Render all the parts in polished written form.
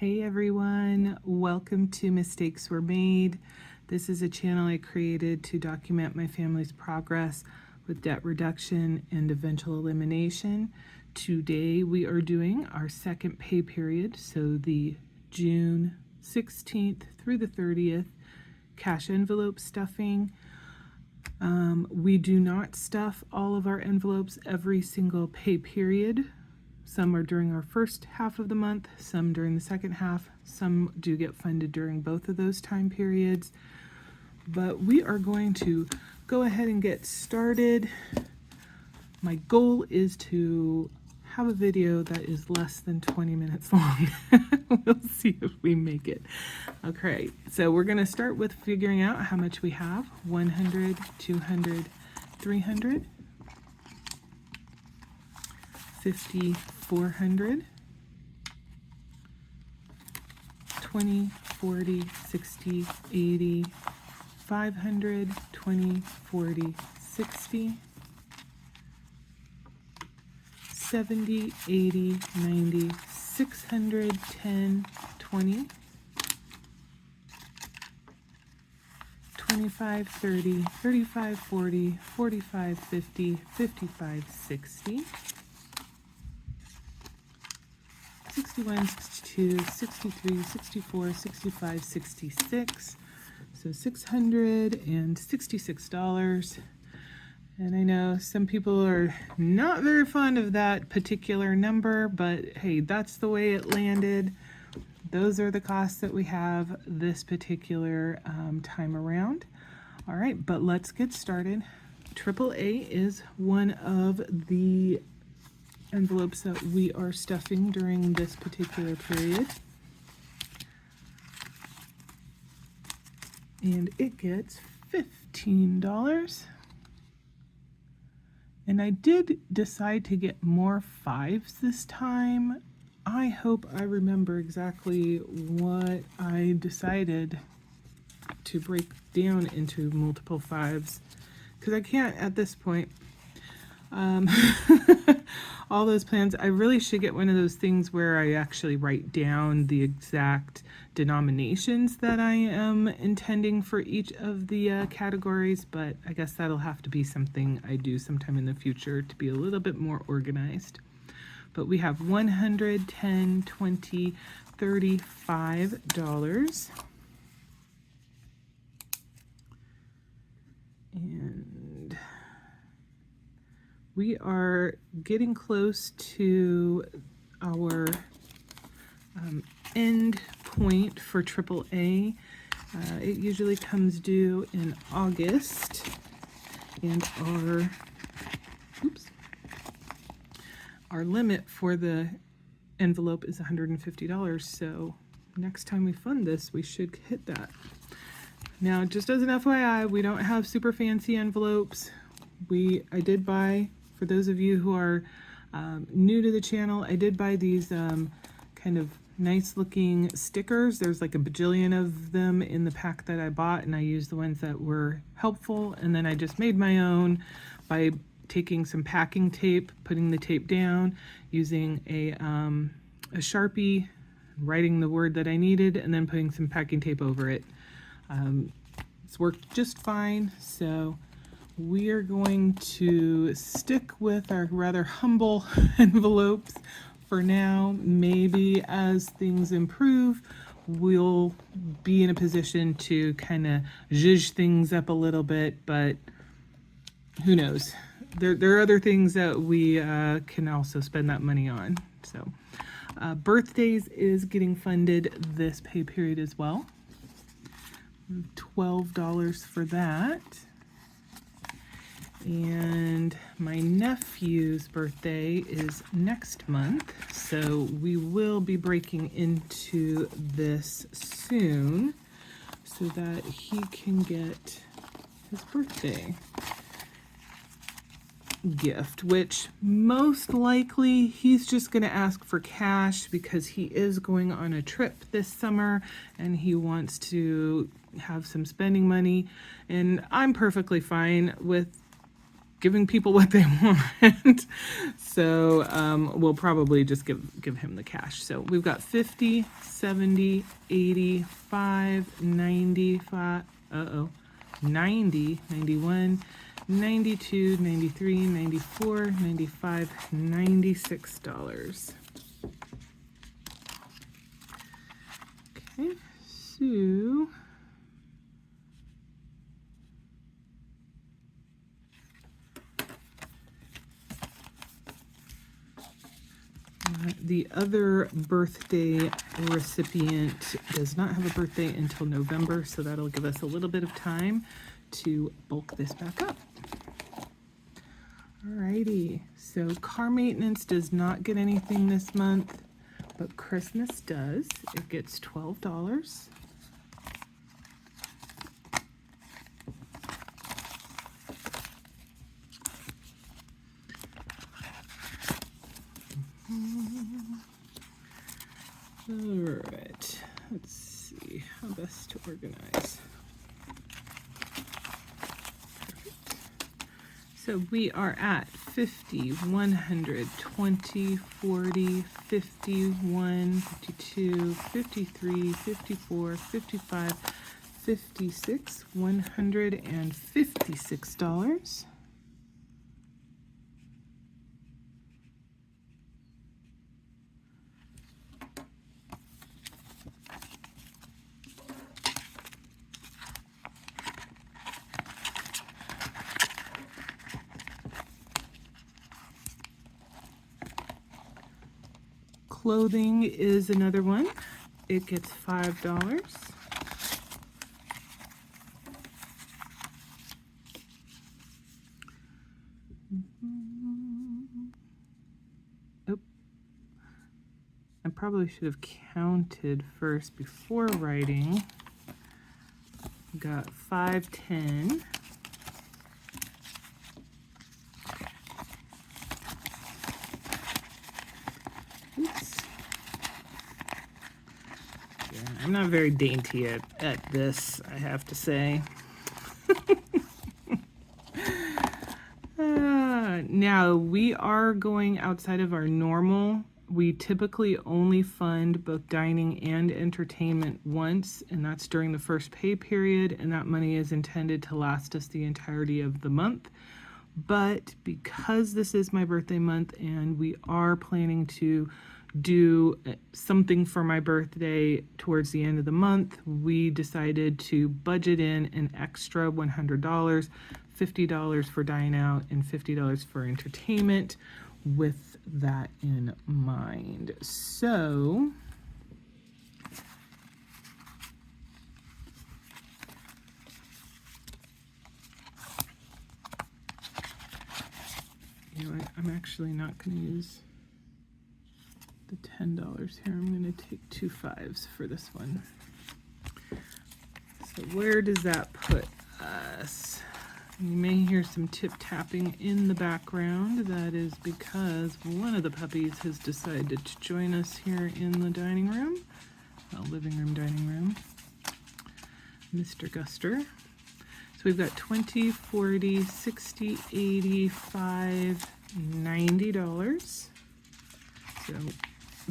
Hey everyone, welcome to Mistakes Were Made. This is a channel I created to document my family's progress with debt reduction and eventual elimination. Today we are doing our second pay period, so the June 16th through the 30th cash envelope stuffing. We do not stuff all of our envelopes every single pay period. Some are during our first half of the month, some during the second half, some do get funded during both of those time periods. But we are going to go ahead and get started. My goal is to have a video that is less than 20 minutes long. We'll see if we make it. Okay, so we're going to start with figuring out how much we have. 100, 200, 300. 50, 400, 20, 40, 60, 80, 500, 20, 40, 60, 70, 80, 90, 600, 10, 20, 25, 30, 35, 40, 45, 50, 55, 60, 61, 62, 63, 64, 65, 66, so $666. And I know some people are not very fond of that particular number, but hey, that's the way it landed. Those are the costs that we have this particular time around. All right, but let's get started. AAA is one of the envelopes that we are stuffing during this particular period, and it gets $15. And I did decide to get more fives this time. I hope I remember exactly what I decided to break down into multiple fives, because I can't at this point. All those plans. I really should get one of those things where I actually write down the exact denominations that I am intending for each of the categories, but I guess that'll have to be something I do sometime in the future to be a little bit more organized. But we have $100, $10, $20, $35. And we are getting close to our end point for AAA. It usually comes due in August, and our limit for the envelope is $150. So next time we fund this, we should hit that. Now, just as an FYI, we don't have super fancy envelopes. I did buy, for those of you who are new to the channel, I did buy these kind of nice looking stickers. There's like a bajillion of them in the pack that I bought, and I used the ones that were helpful, and then I just made my own by taking some packing tape, putting the tape down, using a Sharpie, writing the word that I needed, and then putting some packing tape over it. It's worked just fine, so we are going to stick with our rather humble envelopes for now. Maybe as things improve, we'll be in a position to kind of zhuzh things up a little bit, but who knows? There are other things that we can also spend that money on. So birthdays is getting funded this pay period as well. $12 for that. And my nephew's birthday is next month, so we will be breaking into this soon so that he can get his birthday gift, which most likely he's just going to ask for cash because he is going on a trip this summer and he wants to have some spending money, and I'm perfectly fine with giving people what they want. So we'll probably just give him the cash. So we've got 50, 70, 85, 95, 90, 91, 92, 93, 94, 95, $96. Okay, so the other birthday recipient does not have a birthday until November, so that'll give us a little bit of time to bulk this back up. Alrighty, so car maintenance does not get anything this month, but Christmas does. It gets $12. Alright, let's see how best to organize. Perfect. So we are at 50, 100, 20, 40, 51, 52, 53, 54, 55, 56, $156. Clothing is another one. It gets $5. Oh, I probably should have counted first before writing. Got 5, 10. I'm not very dainty at this, I have to say. Now, we are going outside of our normal. We typically only fund both dining and entertainment once, and that's during the first pay period, and that money is intended to last us the entirety of the month. But because this is my birthday month and we are planning to do something for my birthday towards the end of the month, we decided to budget in an extra $100, $50 for dine out and $50 for entertainment with that in mind. So you know what, I'm actually not going to use the $10 here. I'm going to take 2 5s for this one. So where does that put us? You may hear some tip tapping in the background. That is because one of the puppies has decided to join us here in the dining room, living room, dining room, Mr. Guster. So we've got 20, 40, 60, 85, $90. So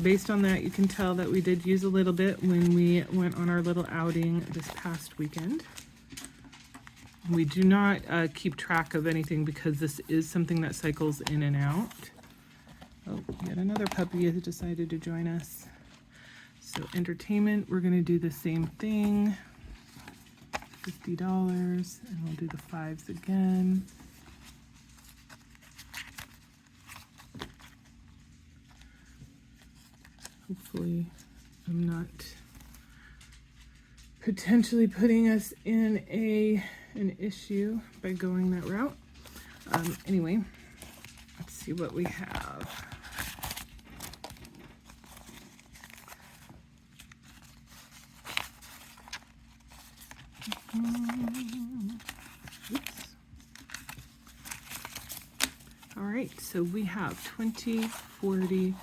based on that, you can tell that we did use a little bit when we went on our little outing this past weekend. We do not keep track of anything because this is something that cycles in and out. Oh, yet another puppy has decided to join us. So entertainment, we're going to do the same thing. $50, and we'll do the 5s again. Hopefully I'm not potentially putting us in an issue by going that route. Anyway, let's see what we have. Oops. All right, so we have 20, 40,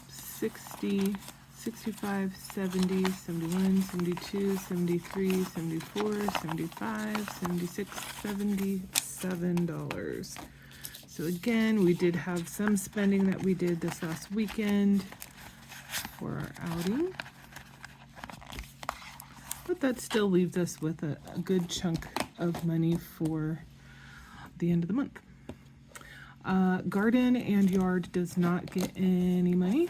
60, 65, 70, 71, 72, 73, 74, 75, 76, 77, $7. So again, we did have some spending that we did this last weekend for our outing. But that still leaves us with a good chunk of money for the end of the month. Garden and yard does not get any money.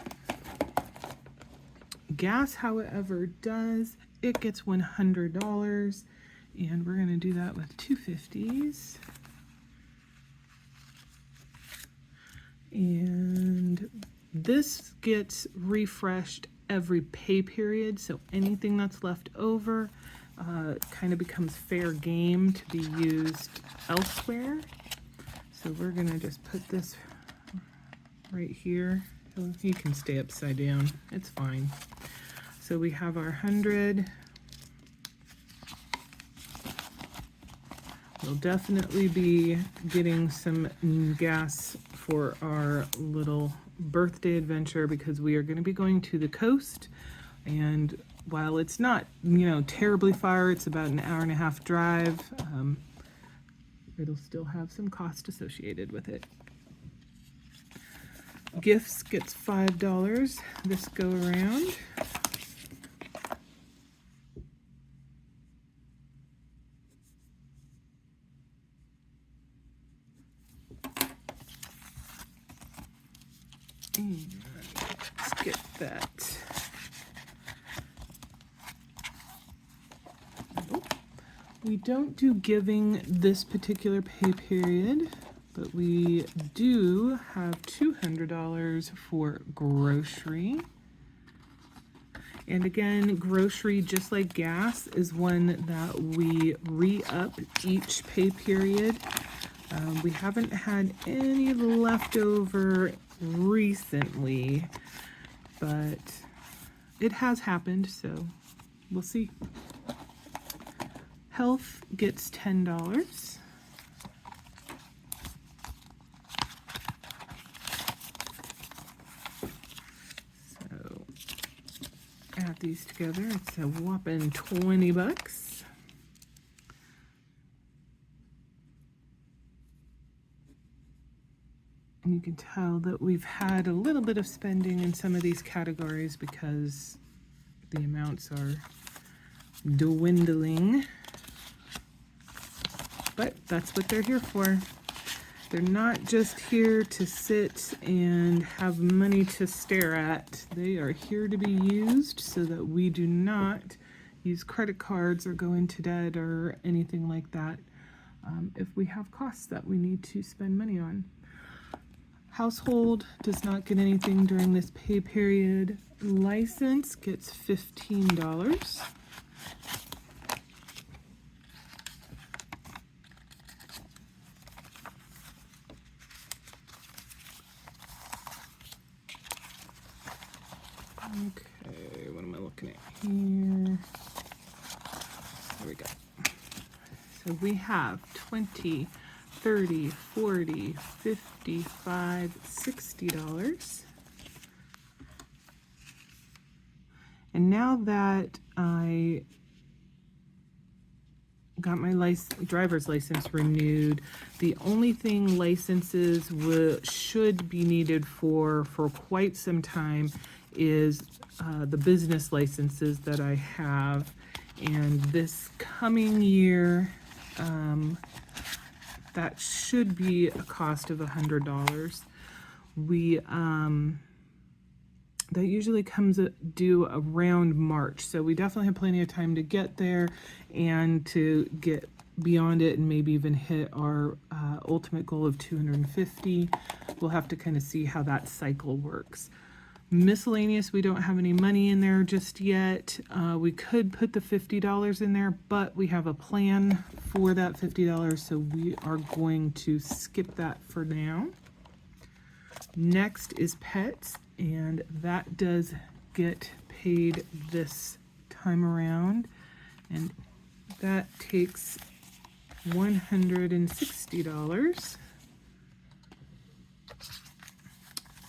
Gas, however, does. It gets $100, and we're going to do that with 250s. And this gets refreshed every pay period, so anything that's left over kind of becomes fair game to be used elsewhere. So we're going to just put this right here. You can stay upside down, it's fine. So we have our 100. We'll definitely be getting some gas for our little birthday adventure because we are going to be going to the coast. And while it's not, terribly far, it's about an hour-and-a-half drive, it'll still have some cost associated with it. Gifts gets $5 this go around. And let's get that. We don't do giving this particular pay period, but we do have $200 for grocery. And again, grocery, just like gas, is one that we re-up each pay period. We haven't had any leftover recently, but it has happened, so we'll see. Health gets $10. So add these together, it's a whopping $20. And you can tell that we've had a little bit of spending in some of these categories because the amounts are dwindling. But that's what they're here for. They're not just here to sit and have money to stare at. They are here to be used so that we do not use credit cards or go into debt or anything like that if we have costs that we need to spend money on. Household does not get anything during this pay period. License gets $15. Okay, what am I looking at here? There we go. So we have 20, 30, 40, 55, $60. And now that I got my driver's license renewed, the only thing licenses should be needed for quite some time is the business licenses that I have. And this coming year, that should be a cost of $100. That usually comes due around March, so we definitely have plenty of time to get there and to get beyond it and maybe even hit our ultimate goal of 250. We'll have to kind of see how that cycle works. Miscellaneous, we don't have any money in there just yet. We could put the $50 in there, but we have a plan for that $50, so we are going to skip that for now. Next is pets, and that does get paid this time around, and that takes $160.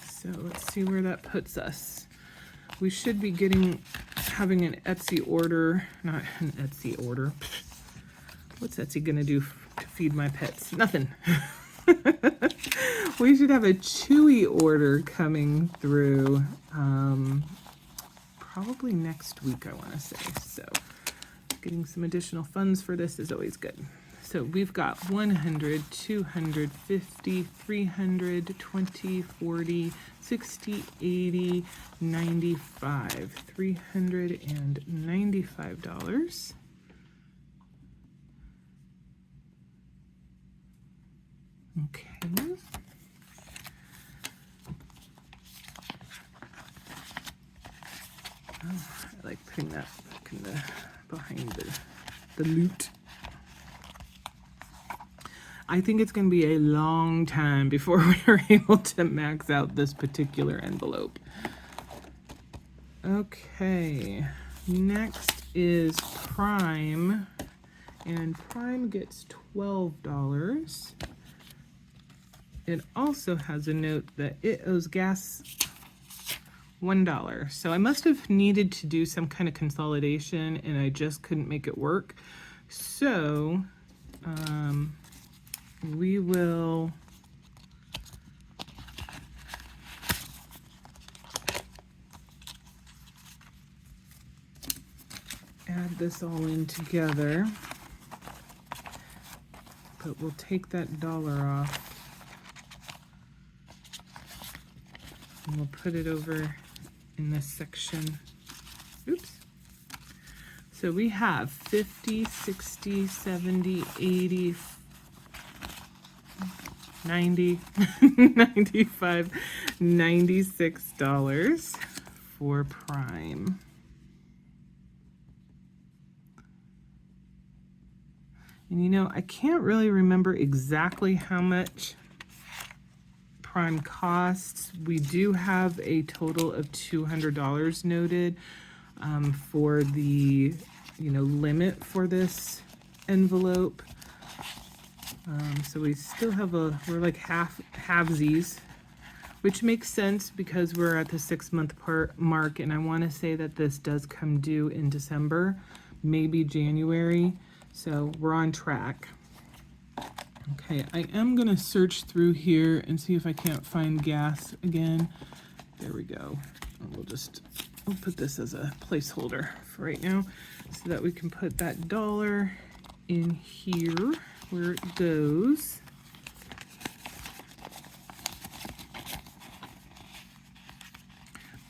So let's see where that puts us. We should be having an Etsy order, not an Etsy order. What's Etsy gonna do feed my pets? Nothing. We should have a Chewy order coming through probably next week, I want to say. So getting some additional funds for this is always good. So we've got 100, 250, 300, 20, 40, 60, 80, 95, $395. Okay. Oh, I like putting that back in behind the loot. I think it's going to be a long time before we're able to max out this particular envelope. Okay, next is Prime, and Prime gets $12. It also has a note that it owes gas $1. So I must have needed to do some kind of consolidation and I just couldn't make it work. So we will add this all in together, but we'll take that dollar off and we'll put it over in this section. Oops. So we have 50, 60, 70, 80, 90, 95, $96 for Prime. And you know, I can't really remember exactly how much Prime costs. We do have a total of $200 noted for the, limit for this envelope. So we still have we're like halvesies, which makes sense because we're at the 6-month mark, and I want to say that this does come due in December, maybe January. So we're on track. Okay, I am going to search through here and see if I can't find gas again. There we go. We'll put this as a placeholder for right now so that we can put that dollar in here where it goes.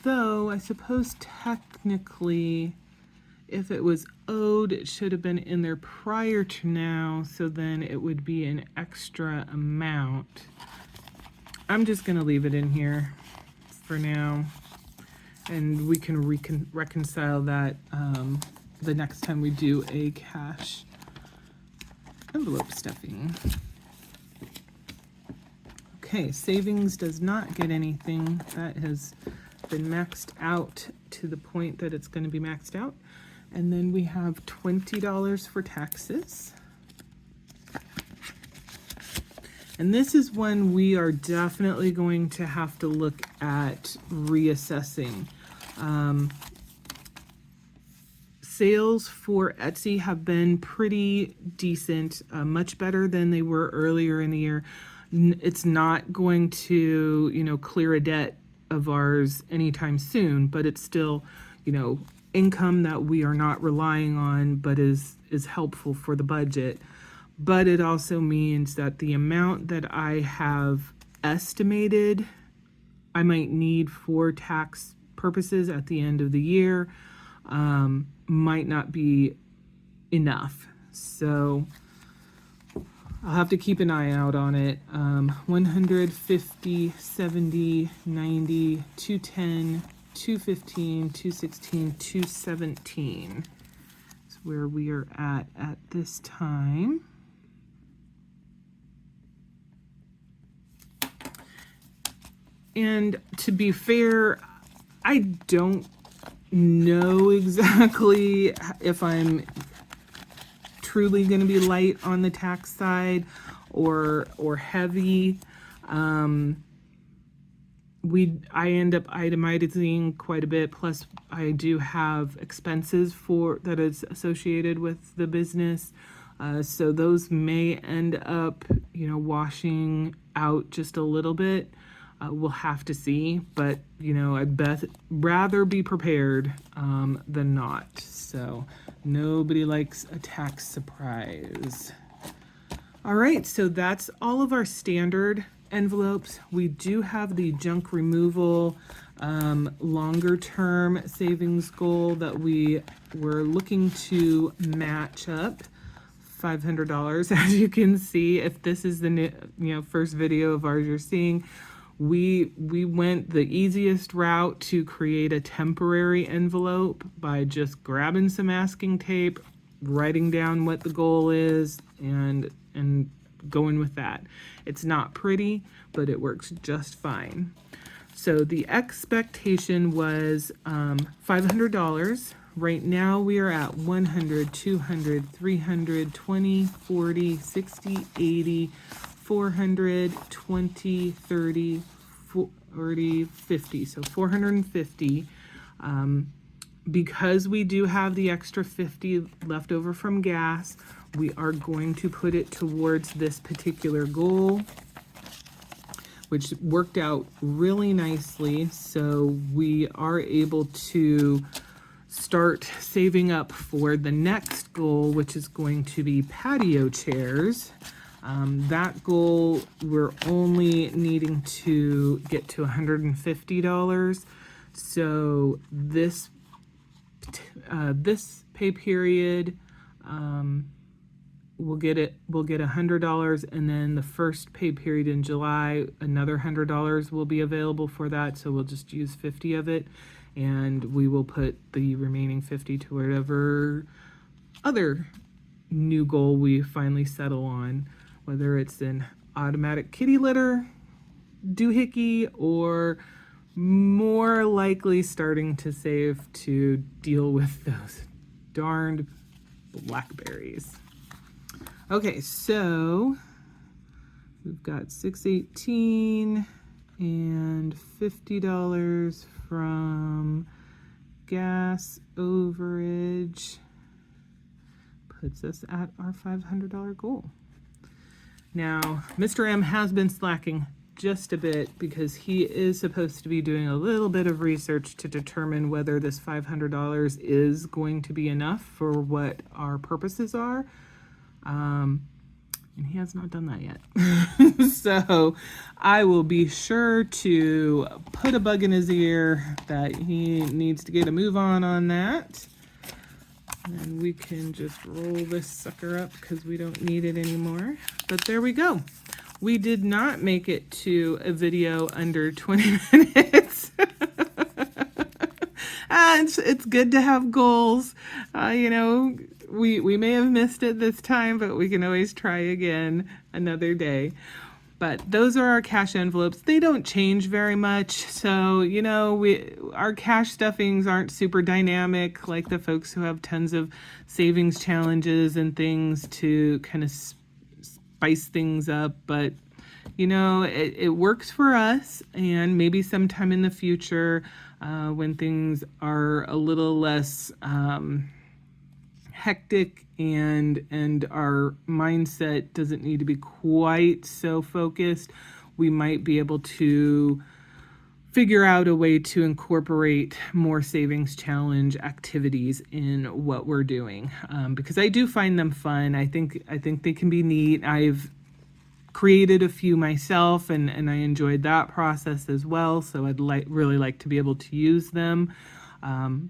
Though I suppose technically if it was owed, it should have been in there prior to now, so then it would be an extra amount. I'm just going to leave it in here for now, and we can reconcile that the next time we do a cash envelope stuffing. Okay, savings does not get anything. That has been maxed out to the point that it's going to be maxed out. And then we have $20 for taxes. And this is one we are definitely going to have to look at reassessing. Sales for Etsy have been pretty decent, much better than they were earlier in the year. It's not going to, clear a debt of ours anytime soon, but it's still, income that we are not relying on, but is helpful for the budget. But it also means that the amount that I have estimated I might need for tax purposes at the end of the year might not be enough. So I'll have to keep an eye out on it. 150, 70, 90, 210, 215, 216, 217 is where we are at this time. And to be fair, I don't know exactly if I'm truly going to be light on the tax side or heavy. I end up itemizing quite a bit, plus I do have expenses that is associated with the business. So those may end up, washing out just a little bit. We'll have to see, but I'd rather be prepared than not. So nobody likes a tax surprise. All right, so that's all of our standard envelopes. We do have the junk removal longer term savings goal that we were looking to match up. $500, as you can see. If this is the new, first video of ours you're seeing, we went the easiest route to create a temporary envelope by just grabbing some masking tape, writing down what the goal is, and going with that. It's not pretty, but it works just fine. So the expectation was $500. Right now we are at 100, 200, 300, 20, 40, 60, 80, 400, 20, 30, 40, 50. So 450. Because we do have the extra 50 left over from gas, we are going to put it towards this particular goal, which worked out really nicely. So we are able to start saving up for the next goal, which is going to be patio chairs. That goal, we're only needing to get to $150. So this pay period, we'll get $100, and then the first pay period in July, another $100 will be available for that. So we'll just use 50 of it, and we will put the remaining 50 to whatever other new goal we finally settle on, whether it's an automatic kitty litter, doohickey, or more likely starting to save to deal with those darned blackberries. Okay, so we've got $618 and $50 from gas overage, puts us at our $500 goal. Now, Mr. M has been slacking just a bit because he is supposed to be doing a little bit of research to determine whether this $500 is going to be enough for what our purposes are. And he has not done that yet. So I will be sure to put a bug in his ear that he needs to get a move on that. And we can just roll this sucker up because we don't need it anymore. But there we go. We did not make it to a video under 20 minutes. It's good to have goals. We may have missed it this time, but we can always try again another day. But those are our cash envelopes. They don't change very much. So, our cash stuffings aren't super dynamic like the folks who have tons of savings challenges and things to kind of spice things up. But, it works for us, and maybe sometime in the future when things are a little less hectic and our mindset doesn't need to be quite so focused, we might be able to figure out a way to incorporate more savings challenge activities in what we're doing, because I do find them fun. I think they can be neat. I've created a few myself, and I enjoyed that process as well. So I'd really like to be able to use them.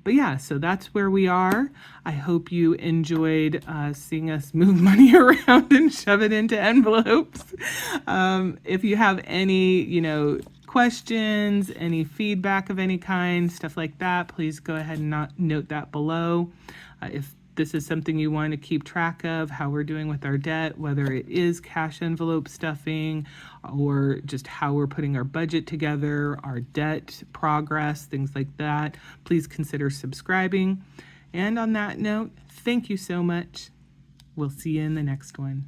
But yeah, so that's where we are. I hope you enjoyed seeing us move money around and shove it into envelopes. If you have any, questions, any feedback of any kind, stuff like that, please go ahead and note that below. If this is something you want to keep track of, how we're doing with our debt, whether it is cash envelope stuffing or just how we're putting our budget together, our debt progress, things like that, please consider subscribing. And on that note, thank you so much. We'll see you in the next one.